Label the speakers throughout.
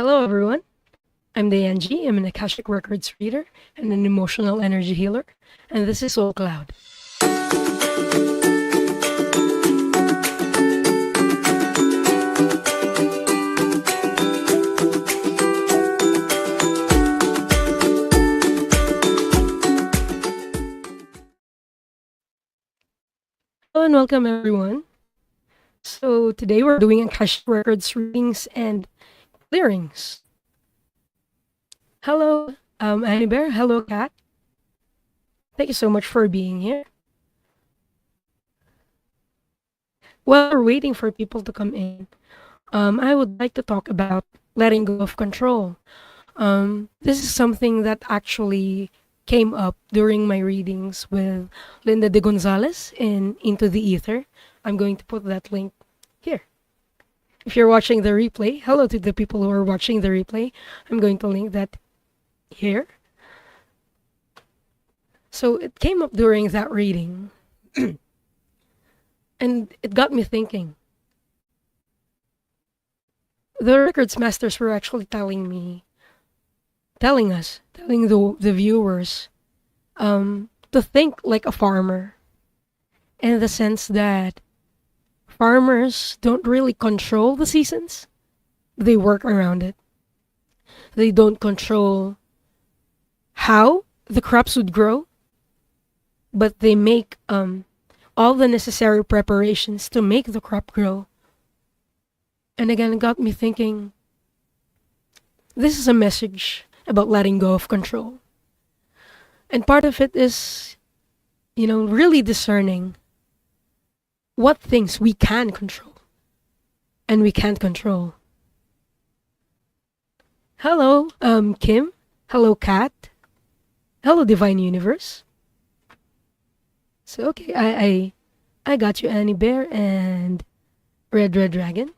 Speaker 1: Hello, everyone. I'm Diane. I'm an Akashic Records reader and an emotional energy healer, and this is Soul Cloud. Hello and welcome, everyone. So today we're doing Akashic Records readings and clearings. Hello, Annie Bear. Hello, Kat. Thank you so much for being here. While we're waiting for people to come in, I would like to talk about letting go of control. This is something that actually came up during my readings with Linda de Gonzalez in Into the Ether. I'm going to put that link here. If you're watching the replay, hello to the people who are watching the replay. I'm going to link that here. So it came up during that reading, and it got me thinking. The records masters were actually telling the viewers, to think like a farmer, in the sense that farmers don't really control the seasons. They work around it. They don't control how the crops would grow, but they make all the necessary preparations to make the crop grow. And again, it got me thinking, this is a message about letting go of control. And part of it is, really discerning what things we can control and we can't control. Hello, Kim. Hello, Kat. Hello, Divine Universe. So, okay, I got you, Annie Bear and Red Dragon.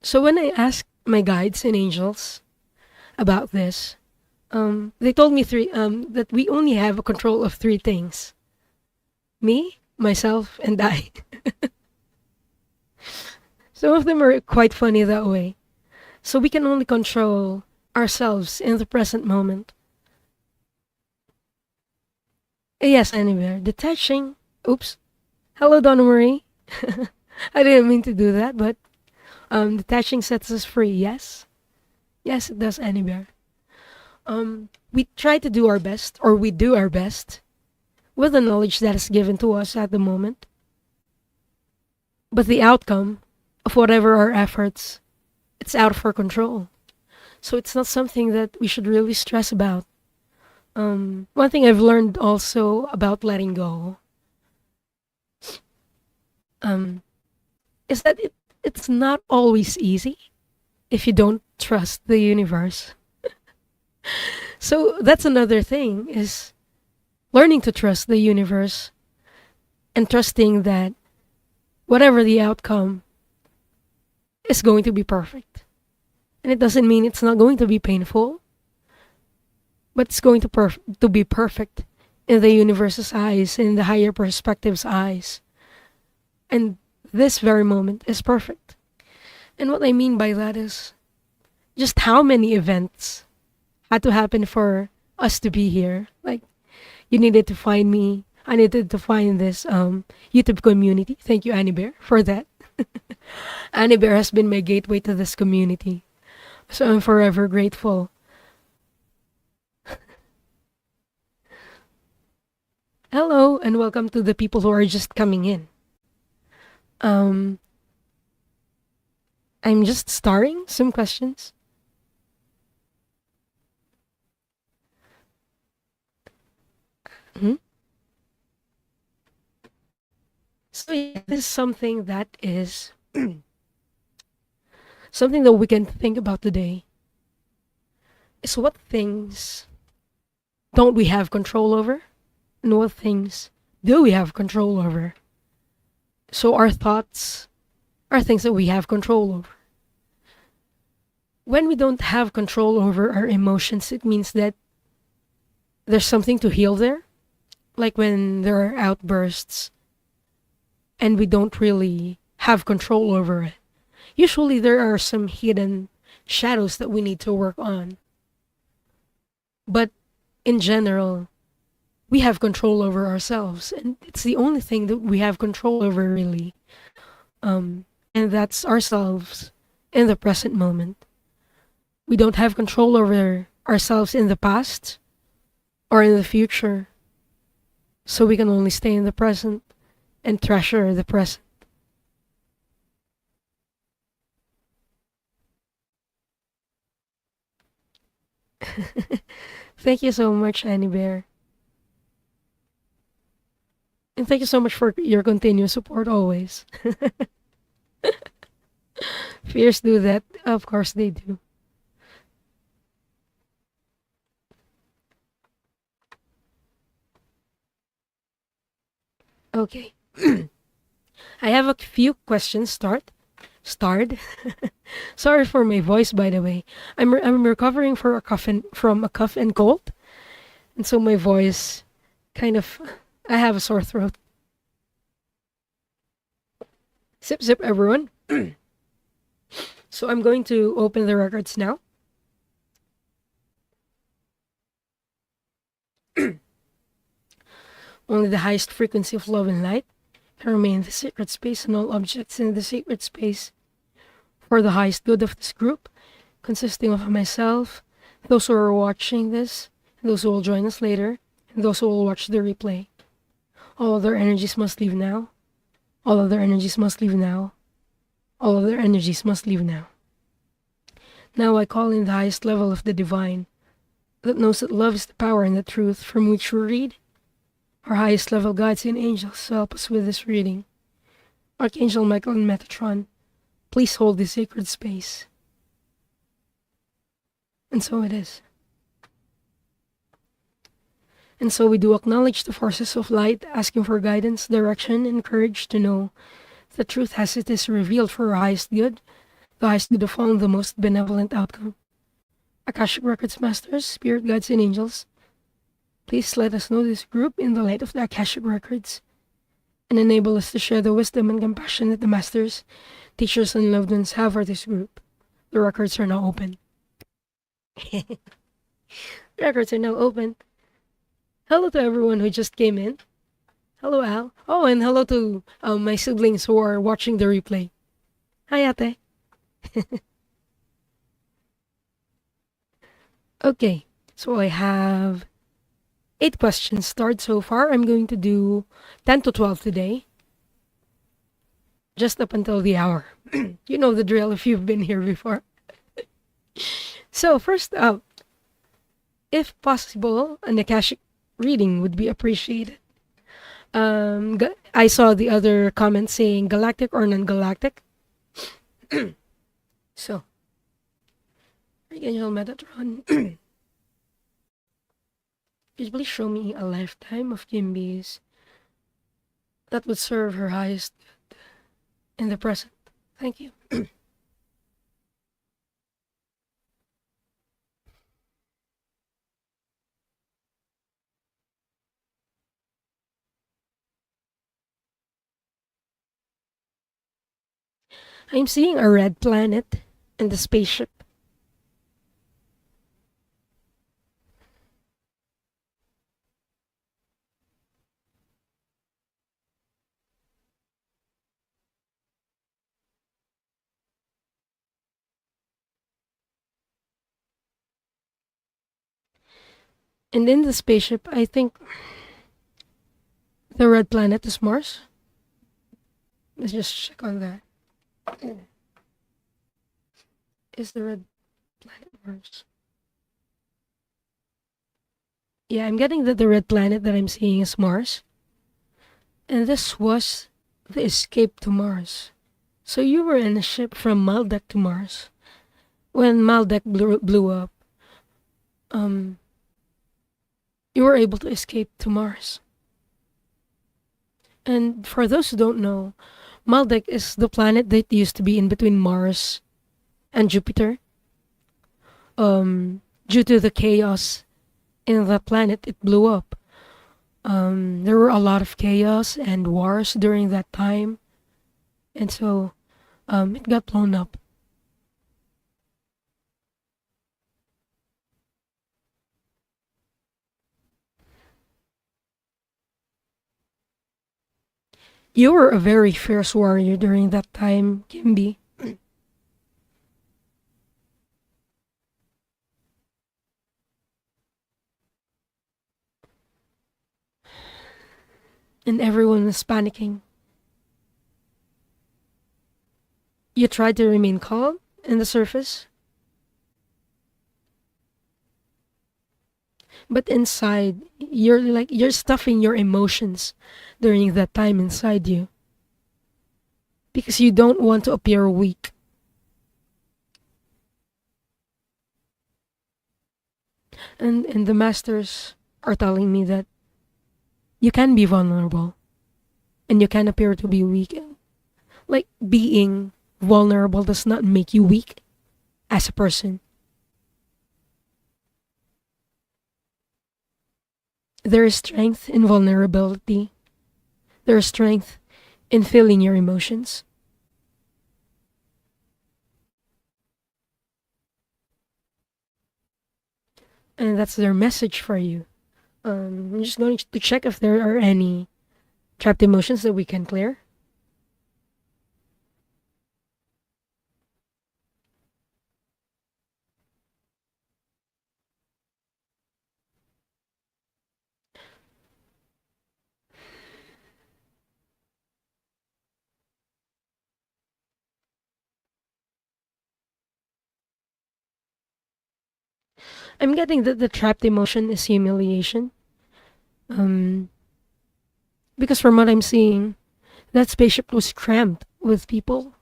Speaker 1: So when I asked my guides and angels about this, they told me that we only have a control of three things: me, myself, and I. Some of them are quite funny that way. So we can only control ourselves in the present moment. Yes, anywhere. Detaching. Oops. Hello, Donna Marie. I didn't mean to do that, but detaching sets us free. Yes. Yes, it does, anywhere. We try to do our best, or we do our best, with the knowledge that is given to us at the moment. But the outcome of whatever our efforts, it's out of our control. So it's not something that we should really stress about. One thing I've learned also about letting go is that it's not always easy if you don't trust the universe. So that's another thing, is learning to trust the universe and trusting that whatever the outcome is going to be perfect. And it doesn't mean it's not going to be painful, but it's going to be perfect in the universe's eyes, in the higher perspective's eyes. And this very moment is perfect. And what I mean by that is just how many events had to happen for us to be here. Like, you needed to find me. I needed to find this YouTube community. Thank you, Annie Bear, for that. Annie Bear has been my gateway to this community. So I'm forever grateful. Hello, and welcome to the people who are just coming in. I'm just starting some questions. So yeah, this is something that is something that we can think about today. Is what things don't we have control over, and what things do we have control over? So our thoughts are things that we have control over. When we don't have control over our emotions, it means that there's something to heal there. Like when there are outbursts and we don't really have control over it. usually there are some hidden shadows that we need to work on. But in general, we have control over ourselves, and it's the only thing that we have control over, really. And that's ourselves in the present moment. We don't have control over ourselves in the past or in the future. So we can only stay in the present and treasure the present. Thank you so much, Annie Bear. And thank you so much for your continuous support always. Fears do that. Of course they do. Okay. I have a few questions starred. Sorry for my voice, by the way. I'm recovering from a cough and cold, and so my voice kind of, I have a sore throat. Sip sip, everyone. So I'm going to open the records now. Only the highest frequency of love and light can remain in the sacred space, and all objects in the sacred space for the highest good of this group, consisting of myself, those who are watching this, those who will join us later, and those who will watch the replay. All other energies must leave now. All other energies must leave now. All other energies must leave now. Now I call in the highest level of the divine that knows that love is the power and the truth from which we read. Our highest level guides and angels help us with this reading. Archangel Michael and Metatron, please hold this sacred space. And so it is. And so we do acknowledge the forces of light, asking for guidance, direction, and courage to know the truth as it is revealed for our highest good, the highest good of all, and the most benevolent outcome. Akashic Records Masters, Spirit Guides, and Angels, please let us know this group in the light of the Akashic Records, and enable us to share the wisdom and compassion that the Masters, teachers, and loved ones have for this group. The records are now open. The records are now open. Hello to everyone who just came in. Hello, Al. Oh, and hello to my siblings who are watching the replay. Hi, Ate. Okay, so I have 8 questions starred so far. I'm going to do 10 to 12 today. Just up until the hour. You know the drill if you've been here before. So, first up, if possible, an Akashic reading would be appreciated. I saw the other comment saying galactic or non-galactic. So, Archangel Metatron, could you please show me a lifetime of Kimby's that would serve her highest good in the present? Thank you. I'm seeing a red planet and the spaceship. And in the spaceship, I think the red planet is Mars. Let's just check on that. Is the red planet Mars? Yeah, I'm getting that the red planet that I'm seeing is Mars. And this was the escape to Mars. So you were in a ship from Maldek to Mars. When Maldek blew up, you were able to escape to Mars. And for those who don't know, Maldek is the planet that used to be in between Mars and Jupiter. Due to the chaos in the planet, it blew up. There were a lot of chaos and wars during that time. And so it got blown up. You were a very fierce warrior during that time, Kimby. And everyone was panicking. You tried to remain calm in the surface, but inside, you're stuffing your emotions during that time inside you because you don't want to appear weak. And the masters are telling me that you can be vulnerable and you can appear to be weak. Like being vulnerable does not make you weak as a person. There is strength in vulnerability. There is strength in feeling your emotions. And that's their message for you. I'm just going to check if there are any trapped emotions that we can clear. I'm getting that the trapped emotion is humiliation. Um, because from what I'm seeing, that spaceship was crammed with people.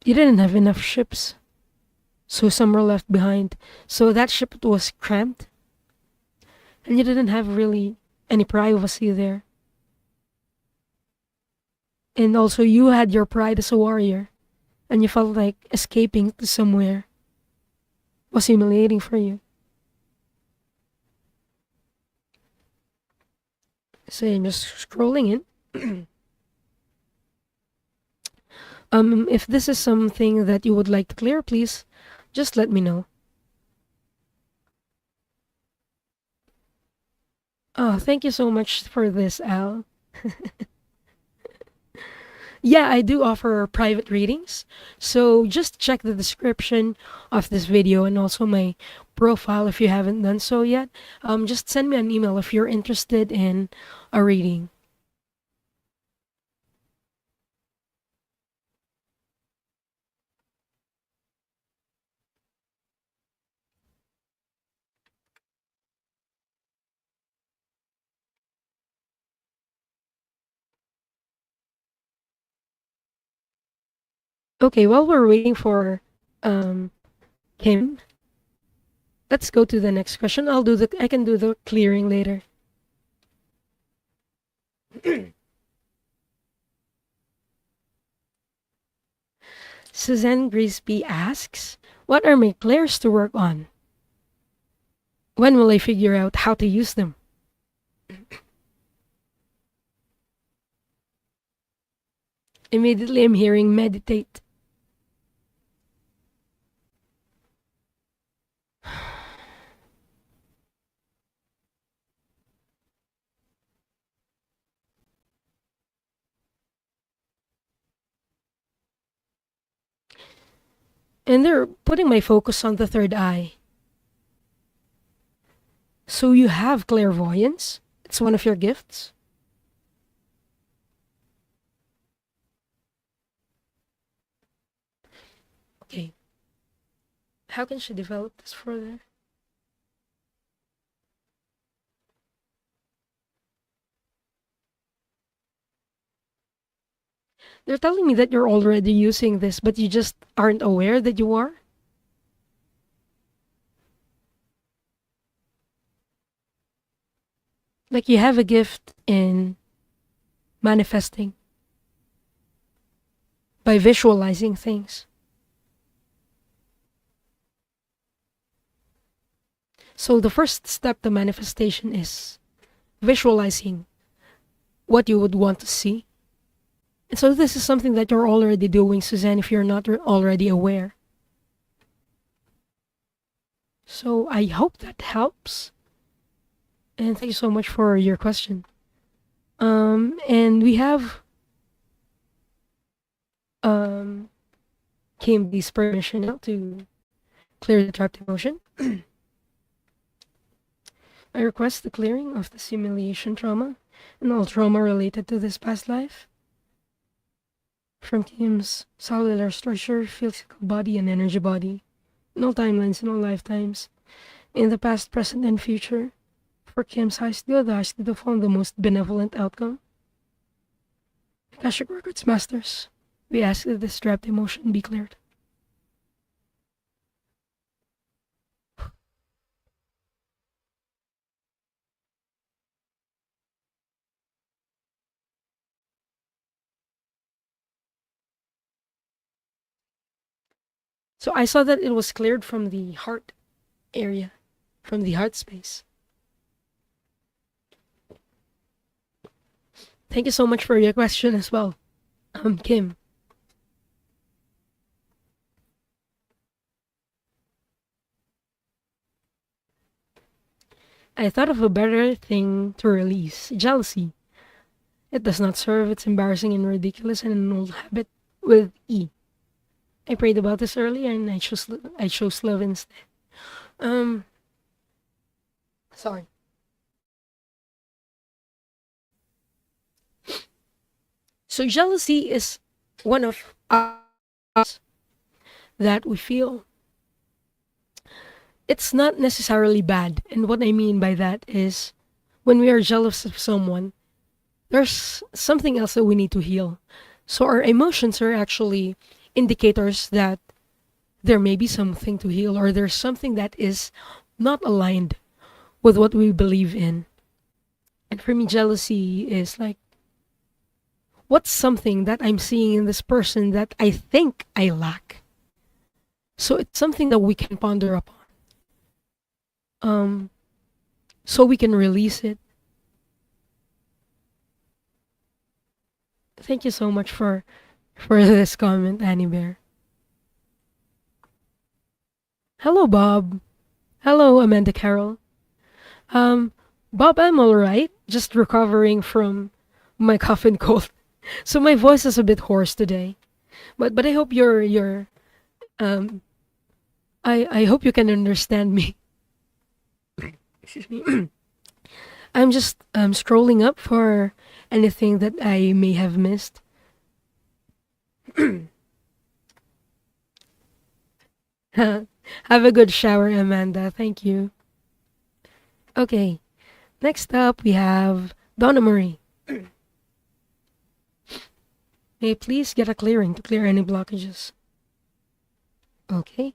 Speaker 1: You didn't have enough ships, so some were left behind. So that ship was cramped, and you didn't have really any privacy there. And also, you had your pride as a warrior, and you felt like escaping to somewhere was humiliating for you. So I'm just scrolling in. If this is something that you would like to clear, please just let me know. Oh, thank you so much for this, Al. Yeah, I do offer private readings. So just check the description of this video and also my profile if you haven't done so yet. Just send me an email if you're interested in a reading. Okay, while we're waiting for um, Kim, let's go to the next question. I can do the clearing later. Suzanne Grisby asks, what are my clairs to work on? When will I figure out how to use them? Immediately I'm hearing meditate. And they're putting my focus on the third eye. So you have clairvoyance? It's one of your gifts? Okay. How can she develop this further? They're telling me that you're already using this, but you just aren't aware that you are? Like you have a gift in manifesting by visualizing things. So the first step to manifestation is visualizing what you would want to see And so this is something that you're already doing, Suzanne, if you're not already aware. So I hope that helps. And thank you so much for your question. And we have Kim's permission now to clear the trapped emotion. I request the clearing of the simulation trauma and all trauma related to this past life from Kim's cellular structure, physical body, and energy body, in all timelines and all lifetimes, in the past, present, and future, for Kim's highest good, the highest good of all, the most benevolent outcome. Akashic Records Masters, we ask that this trapped emotion be cleared. So I saw that it was cleared from the heart area, from the heart space. Thank you so much for your question as well, Kim. I thought of a better thing to release: jealousy. It does not serve, it's embarrassing and ridiculous and an old habit with E. I prayed about this earlier and I chose love instead. Sorry. So jealousy is one of us that we feel. It's not necessarily bad, and what I mean by that is when we are jealous of someone, there's something else that we need to heal. So our emotions are actually indicators that there may be something to heal, or there's something that is not aligned with what we believe in. And for me, jealousy is like, what's something that I'm seeing in this person that I think I lack? So it's something that we can ponder upon. So we can release it. Thank you so much for this comment, Annie Bear. Hello, Bob. Hello, Amanda Carroll. Bob, I'm alright. Just recovering from my cough and cold. So my voice is a bit hoarse today. But I hope you're I hope you can understand me. Excuse me. I'm just scrolling up for anything that I may have missed. Have a good shower, Amanda. Thank you. Okay. Next up, we have Donna Marie. May I please get a clearing to clear any blockages? Okay.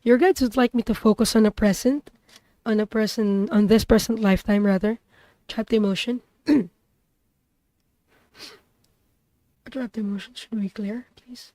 Speaker 1: Your guides would like me to focus on on this present lifetime rather. Trapped emotion. What trapped emotion should we clear, please?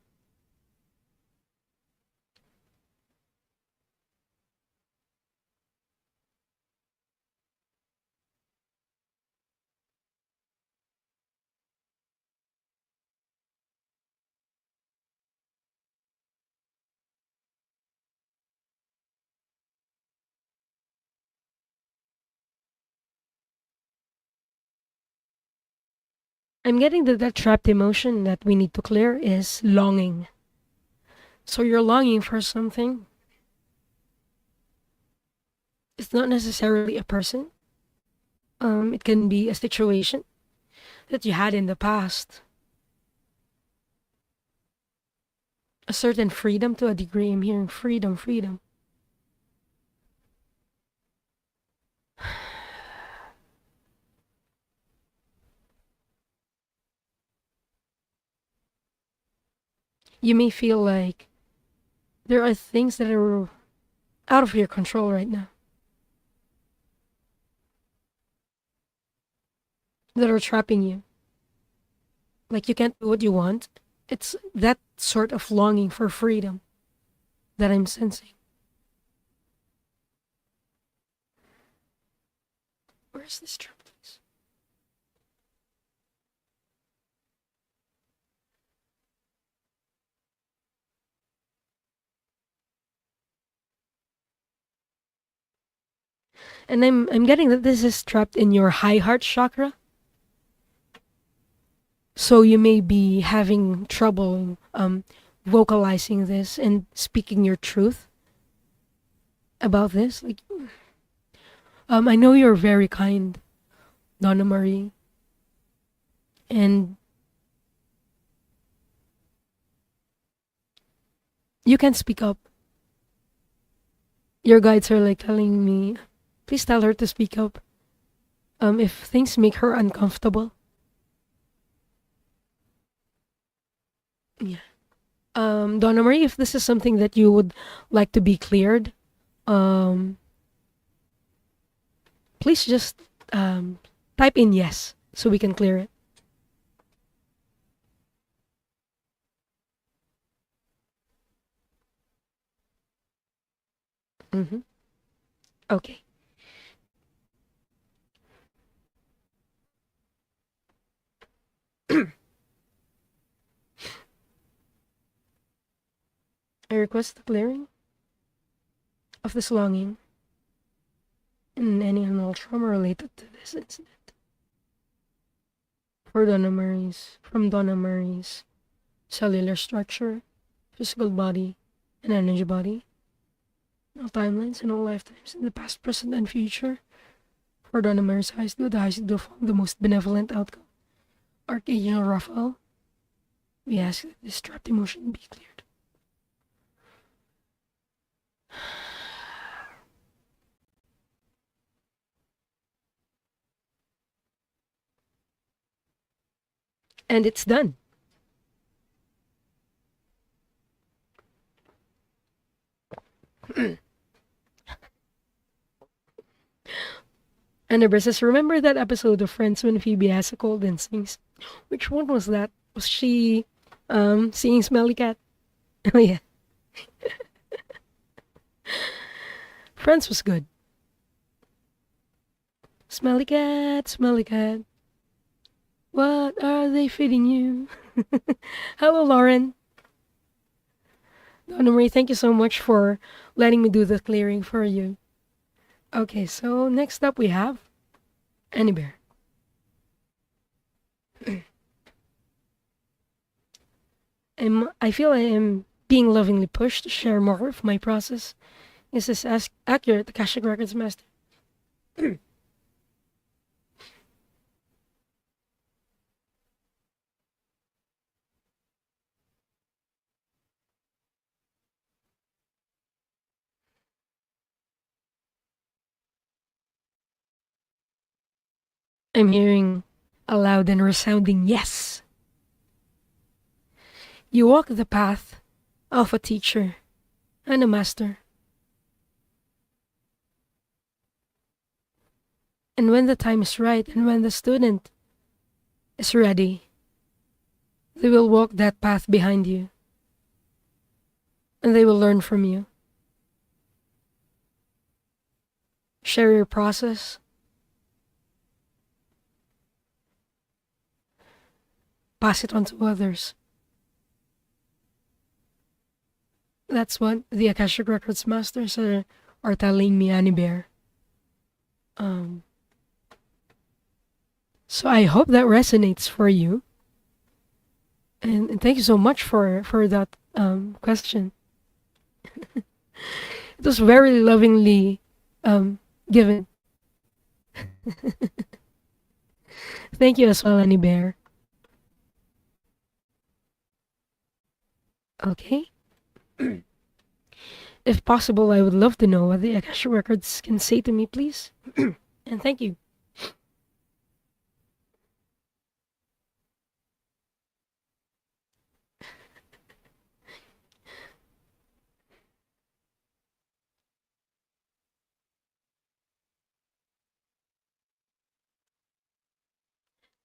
Speaker 1: I'm getting that trapped emotion that we need to clear is longing. So you're longing for something. It's not necessarily a person. It can be a situation that you had in the past. A certain freedom to a degree. I'm hearing freedom, freedom. You may feel like there are things that are out of your control right now, that are trapping you. Like you can't do what you want. It's that sort of longing for freedom that I'm sensing. Where's this trap, please? And I'm getting that this is trapped in your high heart chakra. So you may be having trouble vocalizing this and speaking your truth about this. Like, I know you're very kind, Donna Marie, and you can speak up. Your guides are like telling me, please tell her to speak up. If things make her uncomfortable. Yeah. Donna Marie, if this is something that you would like to be cleared, um, please just type in yes so we can clear it. Mm-hmm. Okay. I request the clearing of this longing and any and all trauma related to this incident. For Donna Marie's, from Donna Marie's cellular structure, physical body, and energy body, all timelines and all lifetimes in the past, present, and future. For Donna Marie's highest good, the highest good, the most benevolent outcome. Archangel Raphael, we ask that this trapped emotion be cleared. And it's done. And the says, remember that episode of Friends when Phoebe has a cold and sings? Which one was that? Was she singing Smelly Cat? Oh yeah. Friends was good. Smelly cat, what are they feeding you? Hello, Lauren. Donna Marie, thank you so much for letting me do the clearing for you. Okay, so next up we have Annie Bear. I feel I am being lovingly pushed to share more of my process. Is this accurate, Akashic Records Master? I'm hearing a loud and resounding yes. You walk the path of a teacher and a master. And when the time is right and when the student is ready, they will walk that path behind you. And they will learn from you. Share your process. Pass it on to others. That's what the Akashic Records Masters are telling me, Annie Bear. So I hope that resonates for you. And thank you so much for that question. It was very lovingly given. Thank you as well, Annie Bear. Okay. If possible, I would love to know what the Akashic Records can say to me, please. And thank you.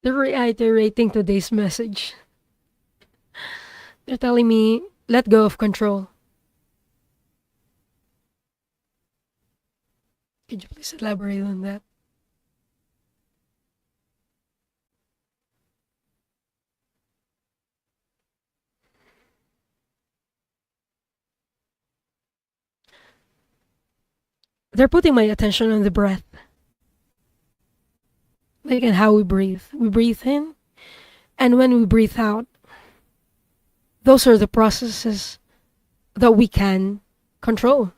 Speaker 1: They're reiterating today's message. They're telling me, let go of control. Could you please elaborate on that? they're putting my attention on the breath, like and how we breathe. We breathe in, and when we breathe out, those are the processes that we can control.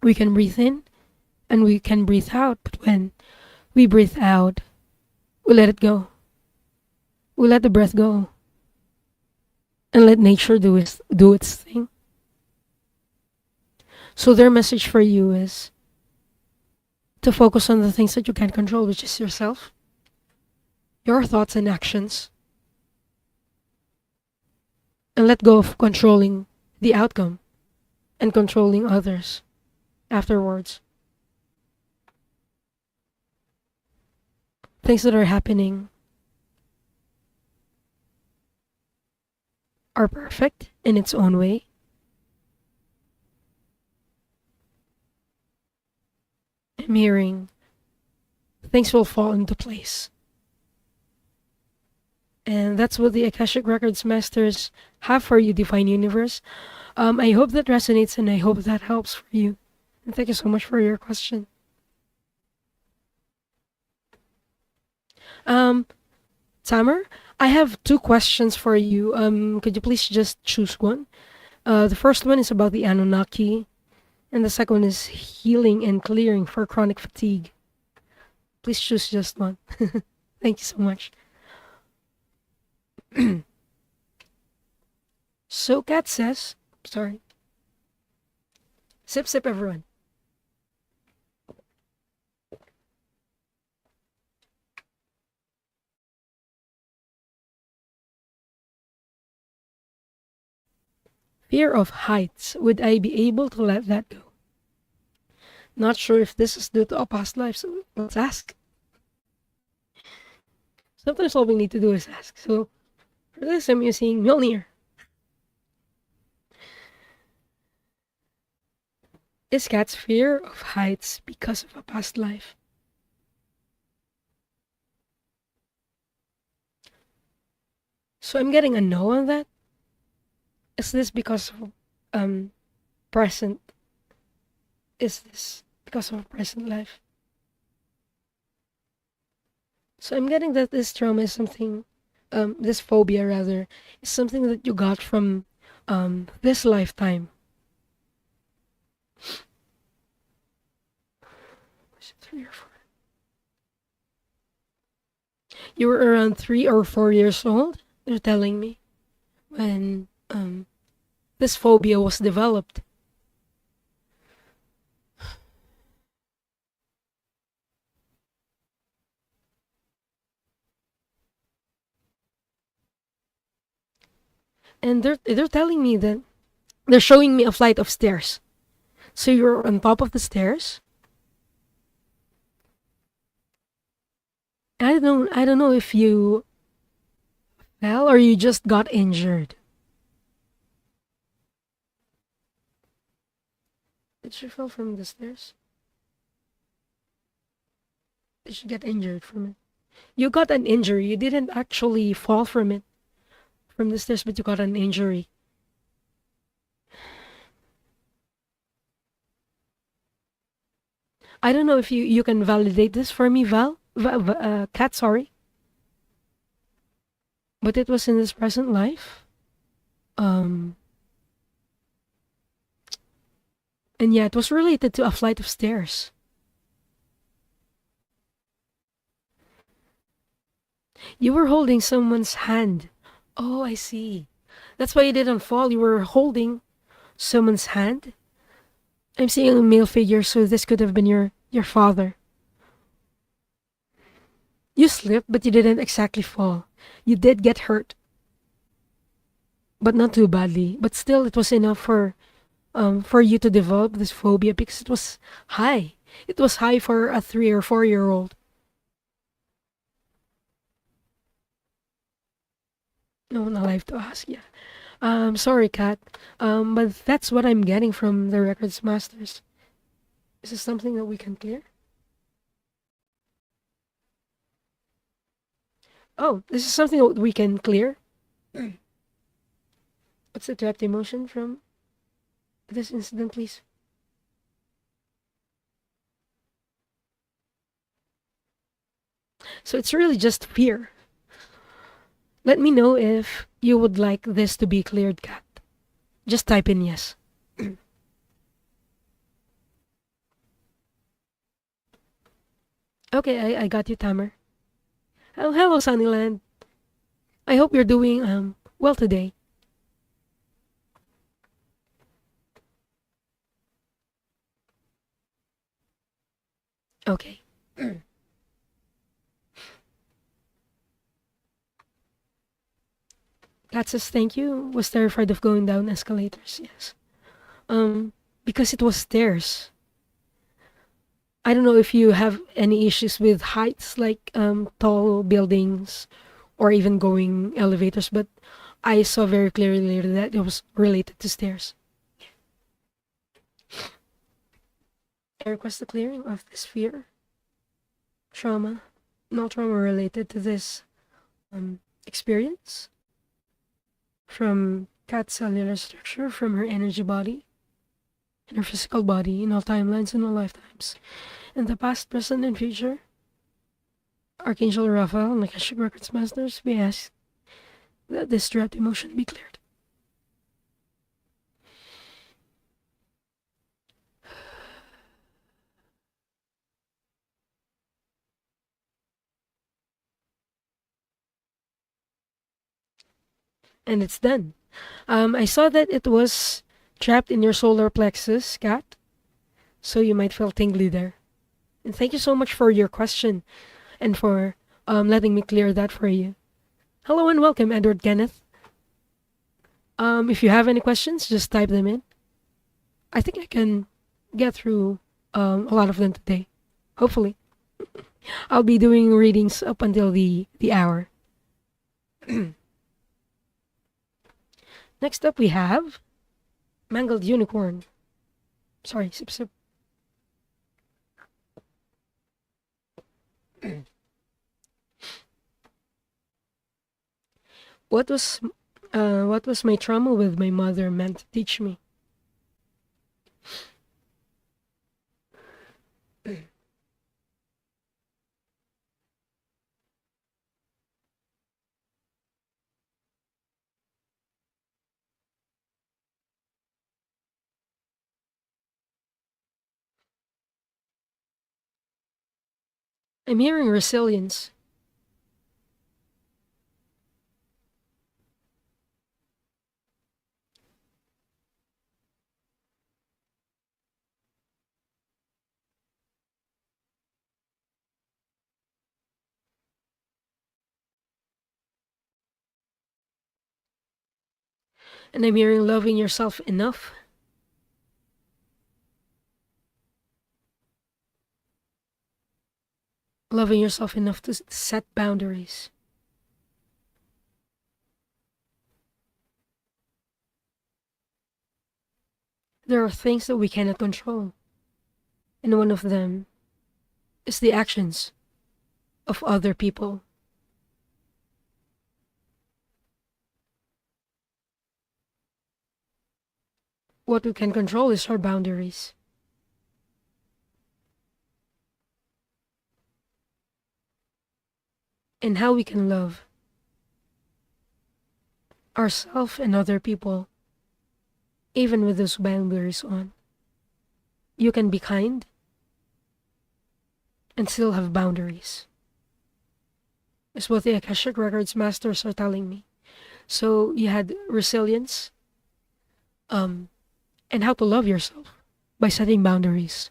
Speaker 1: We can breathe in and we can breathe out, but when we breathe out, we let it go. We let the breath go and let nature do its thing. So their message for you is to focus on the things that you can control, which is yourself, your thoughts and actions, and let go of controlling the outcome and controlling others afterwards. Things that are happening are perfect in its own way. I'm hearing things will fall into place. And that's what the Akashic Records Masters have for you, Divine Universe. I hope that resonates and I hope that helps for you. And thank you so much for your question. Tamer, I have 2 questions for you. Could you please just choose one? The first one is about the Anunnaki, and the second one is healing and clearing for chronic fatigue. Please choose just one. Thank you so much. So Kat says, sorry. Sip, sip, everyone. Fear of heights. Would I be able to let that go? Not sure if this is due to a past life, so let's ask. Sometimes all we need to do is ask. So for this, I'm using Mjolnir. Is Kat's fear of heights because of a past life? So I'm getting a no on that. Is this because of present? Is this because of a present life? So I'm getting that this trauma is something, this phobia rather, is something that you got from this lifetime. Was it 3 or 4? You were around 3 or 4 years old, they're telling me, when this phobia was developed. And they're telling me that they're showing me a flight of stairs. So you're on top of the stairs. I don't know if you fell or you just got injured. Did you fall from the stairs? Did you get injured from it? You got an injury. You didn't actually fall from it, from the stairs, but you got an injury. I don't know if you can validate this for me, Kat, sorry. But it was in this present life. And yeah, it was related to a flight of stairs. You were holding someone's hand. Oh, I see. That's why you didn't fall. You were holding someone's hand. I'm seeing a male figure, so this could have been your father. You slipped, but you didn't exactly fall. You did get hurt, but not too badly. But still, it was enough for you to develop this phobia because it was high. It was high for a 3 or 4-year-old. No one alive to ask. Yeah. Sorry, Kat. But that's what I'm getting from the records masters. Is this something that we can clear? Oh, this is something that we can clear. What's the trapped emotion from this incident, please? So it's really just fear. Let me know if you would like this to be cleared, Kat. Just type in yes. Okay, I got you, Tamer. Oh, hello, Sunnyland. I hope you're doing well today. Okay. Kat says thank you. Was terrified of going down escalators. Yes. Because it was stairs. I don't know if you have any issues with heights, like tall buildings, or even going elevators, but I saw very clearly that it was related to stairs. I request the clearing of this fear, trauma, no trauma related to this experience from Kat's cellular structure, from her energy body, and her physical body in all timelines and all lifetimes. In the past, present, and future, Archangel Raphael and Akashic Records Masters, we ask that this trapped emotion be cleared. And it's done. I saw that it was trapped in your solar plexus, Kat, so you might feel tingly there. And thank you so much for your question and for letting me clear that for you. Hello and welcome, Edward Kenneth. If you have any questions, just type them in. I think I can get through a lot of them today. Hopefully. I'll be doing readings up until the hour. Next up we have Mangled Unicorn. Sorry, sip sip. What was my trauma with my mother meant to teach me? I'm hearing resilience. And I'm hearing loving yourself enough. Loving yourself enough to set boundaries. There are things that we cannot control. And one of them is the actions of other people. What we can control is our boundaries. And how we can love ourselves and other people, even with those boundaries on. You can be kind and still have boundaries. Is what the Akashic Records Masters are telling me. So you had resilience, and how to love yourself by setting boundaries.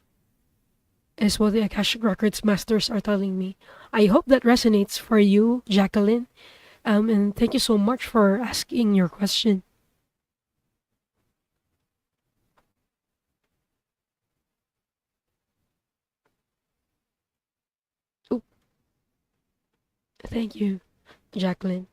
Speaker 1: Is what the Akashic Records Masters are telling me. I hope that resonates for you, Jacqueline. And thank you so much for asking your question. Oh, thank you, Jacqueline.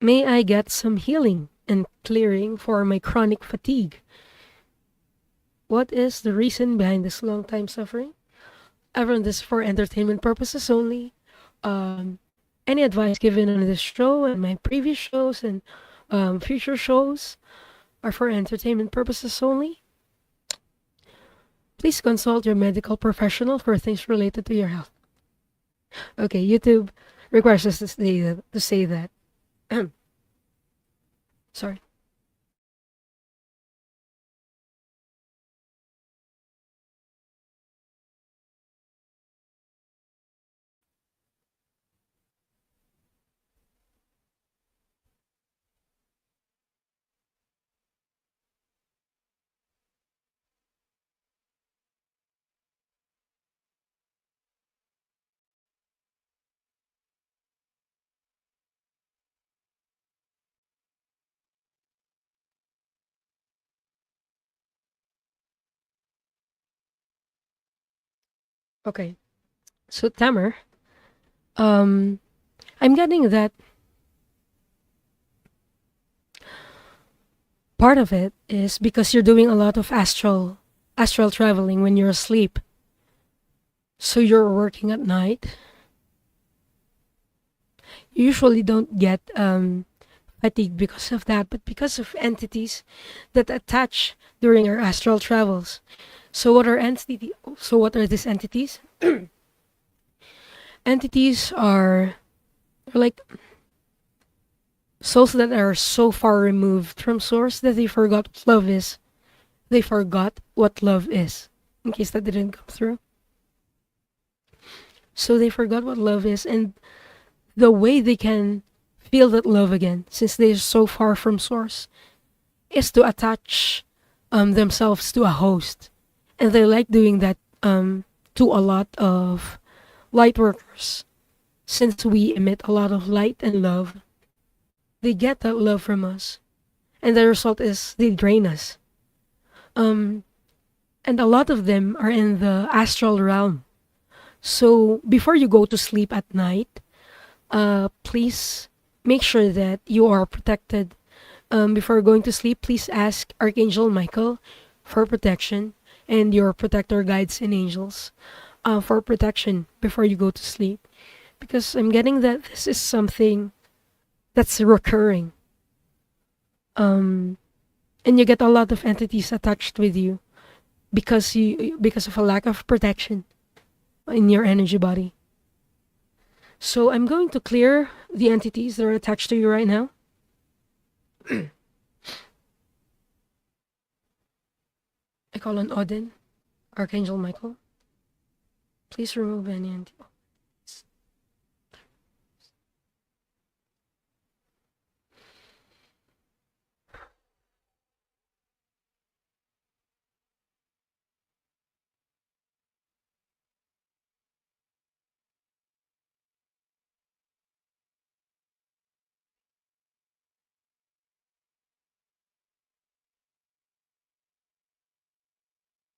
Speaker 1: May I get some healing and clearing for my chronic fatigue? What is the reason behind this long time suffering? Everyone, this is for entertainment purposes only. Um, any advice given on this show and my previous shows and future shows are for entertainment purposes only. Please consult your medical professional for things related to your health. Okay, YouTube requires us to say that. Sorry. Okay. So Tamer, um, I'm getting that part of it is because you're doing a lot of astral traveling when you're asleep. So you're working at night. You usually don't get fatigue because of that, but because of entities that attach during our astral travels. So what are entity? So what are these entities? Entities are like souls that are so far removed from source that they forgot what love is. They forgot what love is. In case that didn't come through. So they forgot what love is, and the way they can feel that love again, since they're so far from source, is to attach themselves to a host. And they like doing that to a lot of light workers. Since we emit a lot of light and love, they get that love from us. And the result is they drain us. Um, and a lot of them are in the astral realm. So before you go to sleep at night, please make sure that you are protected. Before going to sleep, please ask Archangel Michael for protection and your protector guides and angels for protection before you go to sleep. Because I'm getting that this is something that's recurring. Um, and you get a lot of entities attached with you because of a lack of protection in your energy body. So I'm going to clear the entities that are attached to you right now. I call on Odin, Archangel Michael. Please remove any entity.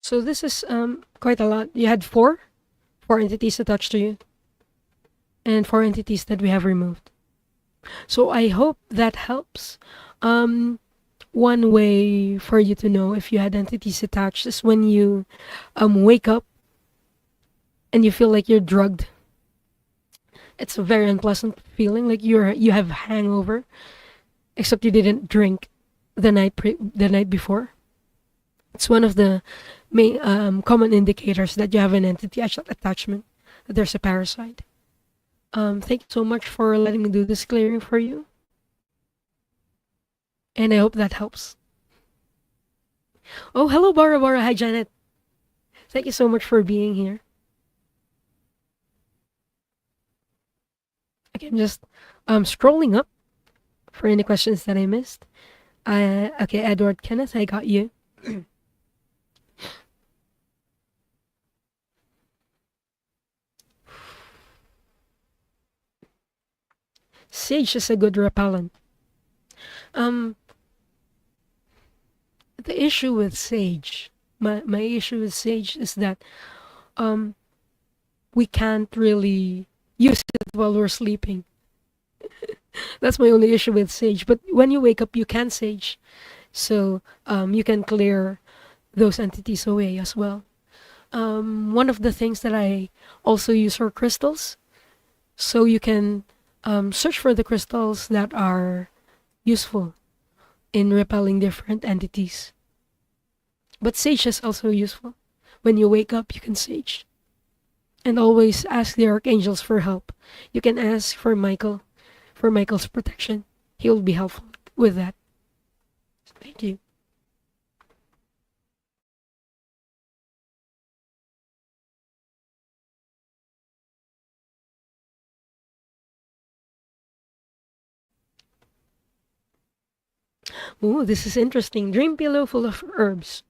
Speaker 1: So this is quite a lot. You had four entities attached to you, and four entities that we have removed. So I hope that helps. Um, One way for you to know if you had entities attached is when you wake up and you feel like you're drugged. It's a very unpleasant feeling, like you have hangover, except you didn't drink the night before. It's one of the main common indicators that you have an entity attachment, that there's a parasite. Thank you so much for letting me do this clearing for you. And I hope that helps. Oh, hello, Bora Bora. Hi, Janet. Thank you so much for being here. Okay, I'm just scrolling up for any questions that I missed. Okay, Edward Kenneth, I got you. Sage is a good repellent. Um, the issue with sage, my issue with sage is that um we can't really use it while we're sleeping. That's my only issue with sage. But when you wake up, you can sage, so you can clear those entities away as well. one of the things that I also use are crystals. So you can search for the crystals that are useful in repelling different entities. But sage is also useful. When you wake up, you can sage. And always ask the archangels for help. You can ask for Michael's protection. He will be helpful with that. Thank you. Ooh, this is interesting. Dream pillow full of herbs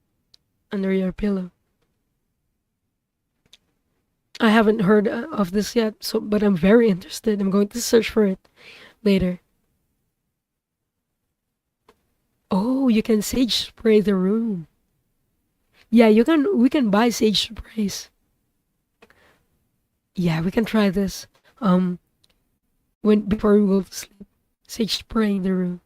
Speaker 1: under your pillow. I haven't heard of this yet, so but I'm very interested. I'm going to search for it later. Oh, you can sage spray the room. Yeah, you can. We can buy sage sprays. Yeah, we can try this. When before we go to sleep, sage spray in the room.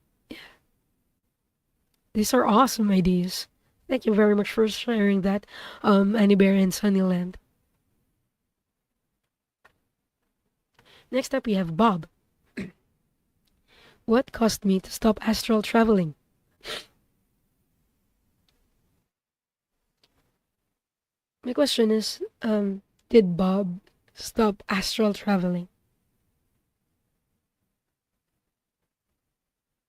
Speaker 1: These are awesome ideas. Thank you very much for sharing that, Annie Bear and Sunnyland. Next up, we have Bob. What caused me to stop astral traveling? My question is, did Bob stop astral traveling?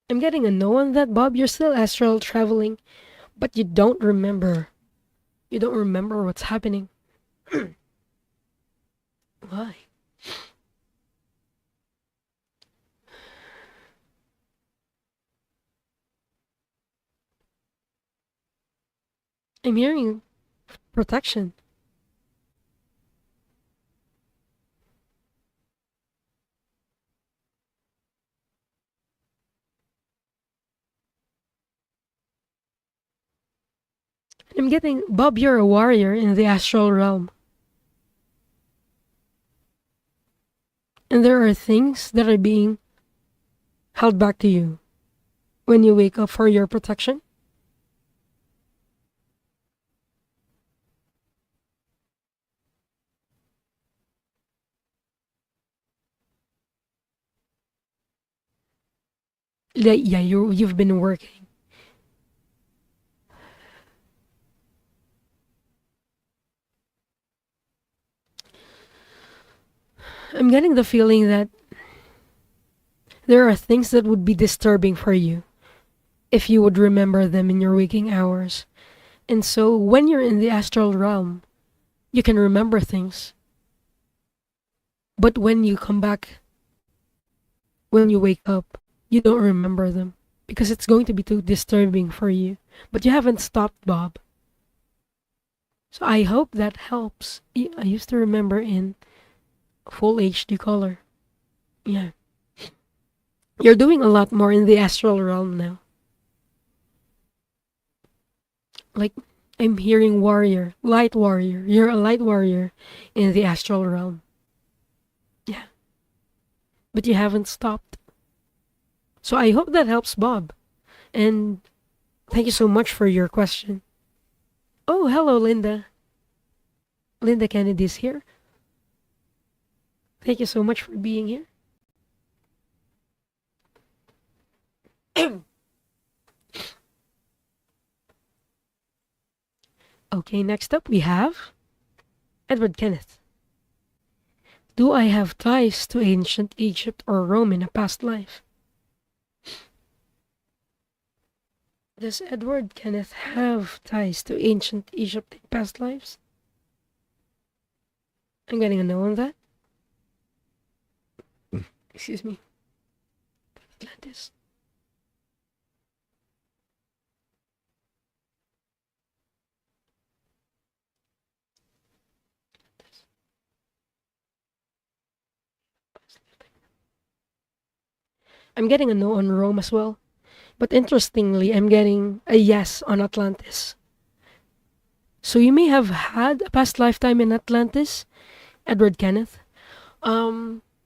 Speaker 1: I'm getting a no on that, Bob. You're still astral traveling, but you don't remember. You don't remember what's happening. Why? I'm hearing protection. I'm getting, Bob, you're a warrior in the astral realm. And there are things that are being held back to you when you wake up for your protection. Yeah, you've been working. I'm getting the feeling that there are things that would be disturbing for you if you would remember them in your waking hours. And so when you're in the astral realm, you can remember things. But when you come back, when you wake up, you don't remember them because it's going to be too disturbing for you. But you haven't stopped, Bob. So I hope that helps. I used to remember in full HD color. Yeah. You're doing a lot more in the astral realm now. Like, I'm hearing warrior, light warrior. You're a light warrior in the astral realm. Yeah. But you haven't stopped. So I hope that helps, Bob. And thank you so much for your question. Oh, hello, Linda. Linda Kennedy's here. Thank you so much for being here. Okay, next up we have Edward Kenneth. Do I have ties to ancient Egypt or Rome in a past life? Does Edward Kenneth have ties to ancient Egypt in past lives? I'm getting a no on that. Excuse me. Atlantis. I'm getting a no on Rome as well. But interestingly, I'm getting a yes on Atlantis. So you may have had a past lifetime in Atlantis, Edward Kenneth.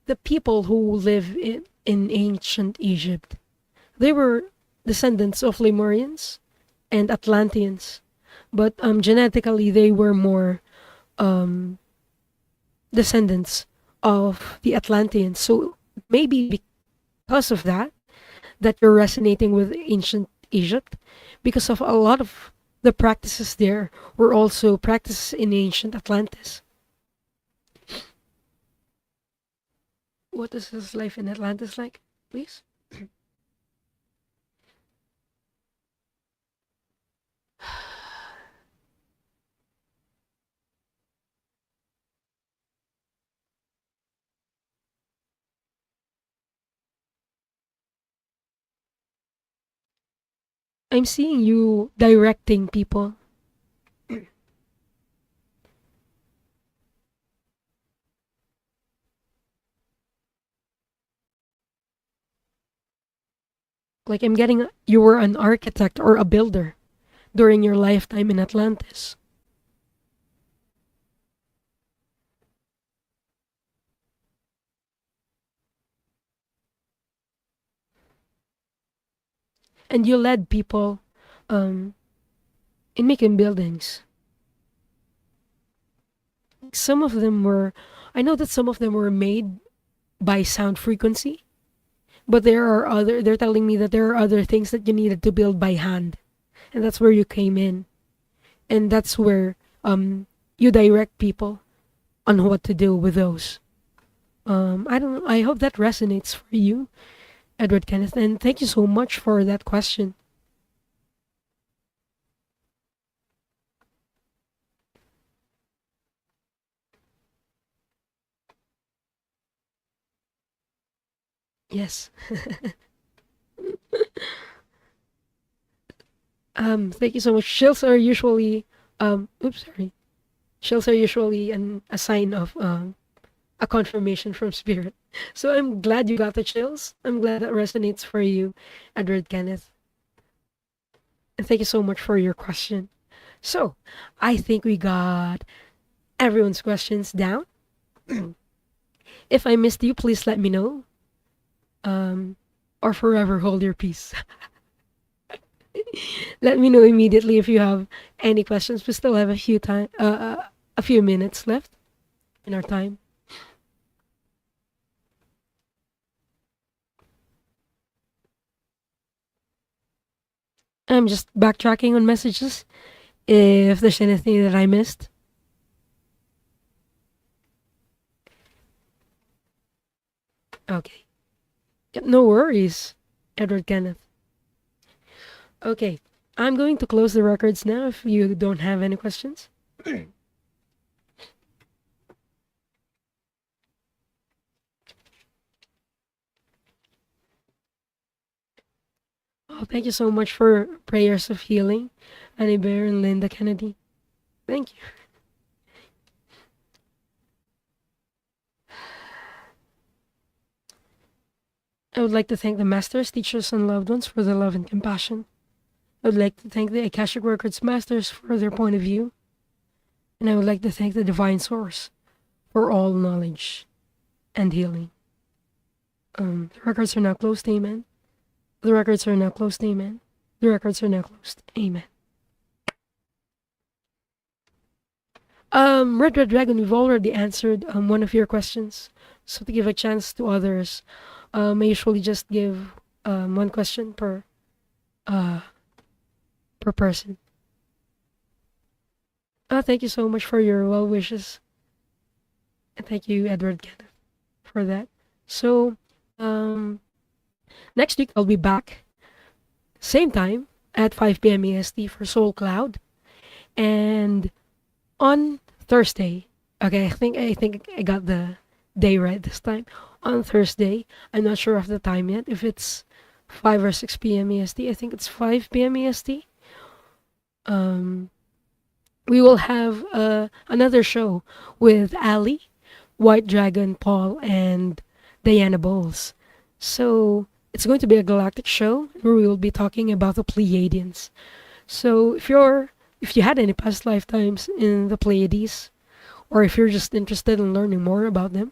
Speaker 1: The people who live in ancient Egypt, they were descendants of Lemurians and Atlanteans. But genetically, they were more um, descendants of the Atlanteans. So maybe because of that, that you're resonating with ancient Egypt, because of a lot of the practices there were also practices in ancient Atlantis. What is his life in Atlantis like, please? I'm seeing you directing people. Like I'm getting you were an architect or a builder during your lifetime in Atlantis. And you led people um, in making buildings. Some of them were, I know that some of them were made by sound frequency, but they're telling me that there are other things that you needed to build by hand. And that's where you came in. And that's where you direct people on what to do with those. I don't. I hope that resonates for you, Edward Kenneth. And thank you so much for that question. Yes. Thank you so much. Chills are usually oops, sorry. Chills are usually a sign of a confirmation from spirit. So I'm glad you got the chills. I'm glad that resonates for you, Edward Kenneth. And thank you so much for your question. So I think we got everyone's questions down. If I missed you, please let me know. Or forever hold your peace. Let me know immediately if you have any questions. We still have a few minutes left in our time. I'm just backtracking on messages if there's anything that I missed. Okay. Yep, no worries, Edward Kenneth. Okay. I'm going to close the records now if you don't have any questions. Oh, thank you so much for prayers of healing, Annie Bear and Linda Kennedy. Thank you. I would like to thank the masters, teachers, and loved ones for their love and compassion. I would like to thank the Akashic Records masters for their point of view. And I would like to thank the Divine Source for all knowledge and healing. The records are now closed, amen. The records are now closed, amen. The records are now closed, amen. Red Dragon, we've already answered one of your questions. So to give a chance to others, I usually just give one question per person. Thank you so much for your well wishes. And thank you, Edward Kenneth, for that. So, next week I'll be back, same time at 5 p.m. EST for Soul Cloud. And on Thursday, okay, I think I got the day right this time. On Thursday, I'm not sure of the time yet, if it's 5 or 6 p.m. EST. I think it's 5 p.m. EST. We will have another show with Ali, White Dragon, Paul, and Diana Bowles. So it's going to be a galactic show where we will be talking about the Pleiadians. So if you had any past lifetimes in the Pleiades, or if you're just interested in learning more about them,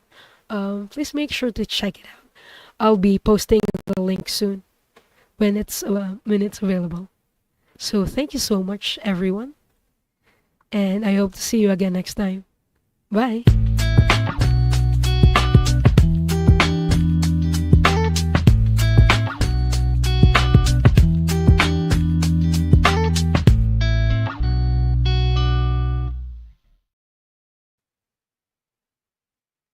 Speaker 1: please make sure to check it out. I'll be posting the link soon when it's available. So thank you so much, everyone, and I hope to see you again next time. Bye.